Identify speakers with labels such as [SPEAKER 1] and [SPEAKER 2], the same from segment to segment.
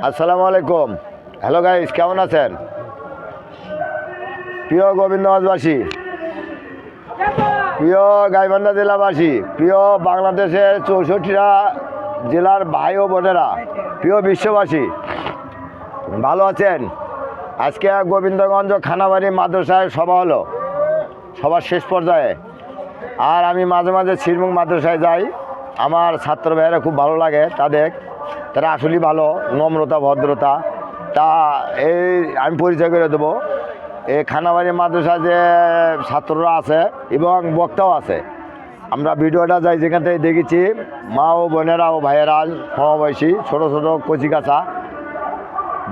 [SPEAKER 1] আসসালামু আলাইকুম। Hello guys, কেমন আছেন? প্রিয় গোবিন্দগঞ্জবাসী, প্রিয় গাইবান্ধা জেলাবাসী, প্রিয় বাংলাদেশের 64টা জেলার ভাই ও বোনেরা, প্রিয় বিশ্ববাসী, ভালো আছেন? আজকে গোবিন্দগঞ্জ খানাবাড়ি মাদ্রাসায় সভা হলো, সবার শেষ পর্যায়ে। আর আমি মাঝে মাঝে শিরমুখ মাদ্রাসায় যাই। আমার ছাত্র ভাইয়েরা খুব ভালো লাগে তারা আসলেই ভালো, নম্রতা ভদ্রতা। তা এই আমি পরিচয় করে দেবো, এই খানাবাড়ি মাদ্রাসায় যে ছাত্ররা আছে এবং বক্তাও আছে। আমরা ভিডিওটা যাই যেখান থেকে দেখেছি, মা ও বোনেরা ও ভাইয়েরা সমবয়সী ছোটো ছোটো কচিকাছা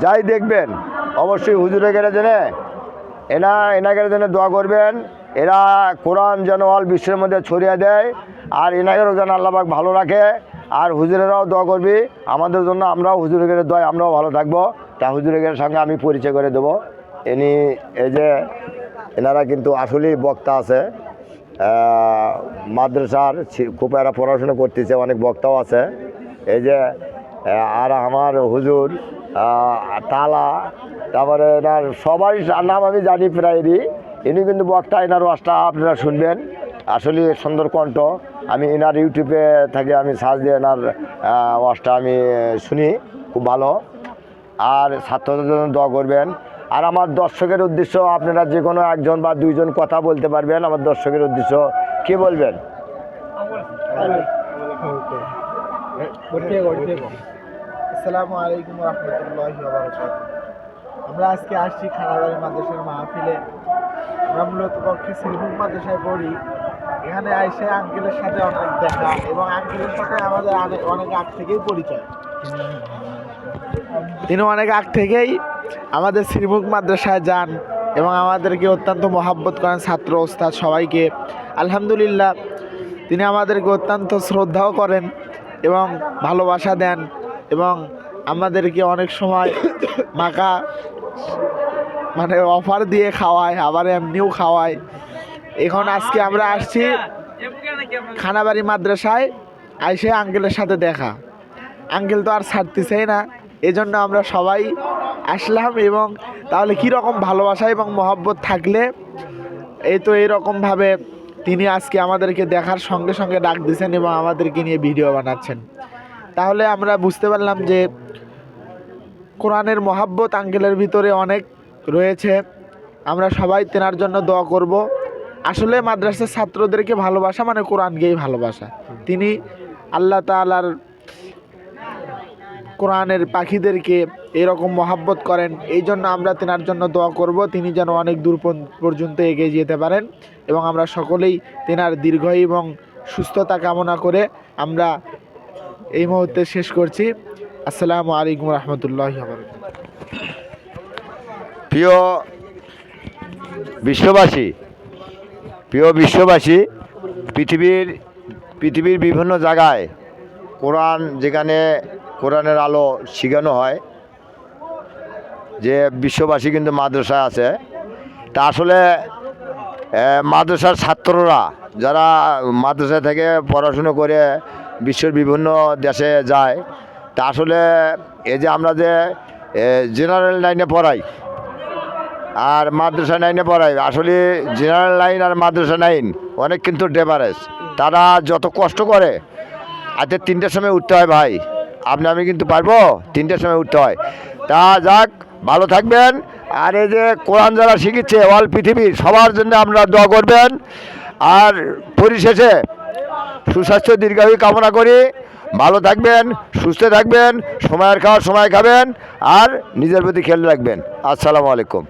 [SPEAKER 1] যাই দেখবেন, অবশ্যই হুজুরের জেনে এনাকের জন্য দোয়া করবেন। এরা কোরআন যেন অল বিশ্বের মধ্যে ছড়িয়ে দেয়, আর এনাকেরও যেন আল্লাহ পাক ভালো রাখে। আর হুজুরেরাও দোয়া করবি আমাদের জন্য, আমরাও হুজুরের দোয়া আমরাও ভালো থাকবো। তা হুজুরের সঙ্গে আমি পরিচয় করে দেবো। এই যে এনারা কিন্তু আসলেই বক্তা আছে মাদ্রাসার, খুব এরা পড়াশোনা করতেছে, অনেক বক্তাও আছে। এই যে আর আমার হুজুর তালা, তারপরে এনার সবাই নাম আমি জানি প্রায়ই। ইনি কিন্তু বক্তা, এনার ওয়াজটা আপনারা শুনবেন। আসলে সুন্দর কণ্ঠ। আমি এনার ইউটিউবে থাকি, আমি সার্চ দিয়ে এনার ওয়াজটা আমি শুনি, খুব ভালো। আর ছাত্রদের জন্য দোয়া করবেন। আর আমার দর্শকের উদ্দেশ্য, আপনারা যে কোনো একজন বা দুইজন কথা বলতে পারবেন। আমার দর্শকের উদ্দেশ্য কি বলবেন?
[SPEAKER 2] আসসালামু আলাইকুম রহমতুল্লাহি ওয়া বারাকাতুহু। আমরা আজকে আসছি খানাবাড়ি মাদ্রাসার মাহফিলে। আমরা মূলত পক্ষে শিরমুখ মাদ্রাসায় পড়ি। এখানে আইসে আঙ্কেলের সাথে অনেক দেখা, এবং আঙ্কেলের সাথে আমাদের অনেক আগ থেকেই পরিচয়। তিনি অনেক আগ থেকেই আমাদের শিরমুখ মাদ্রাসায় যান এবং আমাদেরকে অত্যন্ত মহাব্বত করেন, ছাত্র ওস্তাদ সবাইকে। আলহামদুলিল্লাহ, তিনি আমাদেরকে অত্যন্ত শ্রদ্ধাও করেন এবং ভালোবাসা দেন, এবং আমাদেরকে অনেক সময় মাকা অফার দিয়ে খাওয়ায়, আবার এমনিও খাওয়ায়। এখন আজকে আমরা আসছি খানাবাড়ি মাদ্রাসায়, আইসে আঙ্কেলের সাথে দেখা। আঙ্কেল তো আর ছাড়তেছেই না, এজন্য আমরা সবাই আসলাম। এবং তাহলে কীরকম ভালোবাসা এবং মহব্বত থাকলে এই তো এইরকমভাবে তিনি আজকে আমাদেরকে দেখার সঙ্গে সঙ্গে ডাক দিয়েছেন এবং আমাদেরকে নিয়ে ভিডিও বানাচ্ছেন। তাহলে আমরা বুঝতে পারলাম যে কোরআনের মহাব্বত আঙ্কেলের ভিতরে অনেক রয়েছে। আমরা সবাই তেনার জন্য দোয়া করব। আসলে মাদ্রাসার ছাত্রদেরকে ভালোবাসা মানে কোরআনকেই ভালোবাসা। তিনি আল্লাহ তাআলার কোরআনের পাখিদেরকে এরকম মহাব্বত করেন। এই জন্য আমরা তেনার জন্য দোয়া করব, তিনি যেন অনেক দূর পর্যন্ত এগিয়ে যেতে পারেন। এবং আমরা সকলেই তেনার দীর্ঘায়ু এবং সুস্থতা কামনা করে আমরা এই মুহূর্তে শেষ করছি। আসসালামু আলাইকুম রহমতুল্লাহি ওয়া বারাকাতুহু।
[SPEAKER 1] প্রিয় বিশ্ববাসী, পৃথিবীর বিভিন্ন জায়গায় কোরআন, যেখানে কোরআনের আলো শিখানো হয়, যে বিশ্ববাসী কিন্তু মাদ্রাসায় আছে। তা আসলে মাদ্রাসার ছাত্ররা যারা মাদ্রাসা থেকে পড়াশুনো করে বিশ্বের বিভিন্ন দেশে যায়, তা আসলে এই যে আমরা যে জেনারেল লাইনে পড়াই আর মাদ্রাসা লাইনে পড়াই, আসলে জেনারেল লাইন আর মাদ্রাসা লাইন অনেক কিন্তু ডিফারেন্স। তারা যত কষ্ট করে, আজকে 3টার সময় উঠতে হয় ভাই, আমি কিন্তু পারবো, 3টার সময় উঠতে হয়। তা যাক, ভালো থাকবেন। আর এই যে কোরআন যারা শিখিচ্ছে অল পৃথিবীর, সবার জন্য আপনারা দোয়া করবেন। আর পরিশেষে সুস্বাস্থ্য দীর্ঘায়ু কামনা করি। ভালো থাকবেন, সুস্থ থাকবেন, সময়ের খাওয়ার সময় খাবেন, আর নিজের প্রতি খেয়াল রাখবেন। আসসালামু আলাইকুম।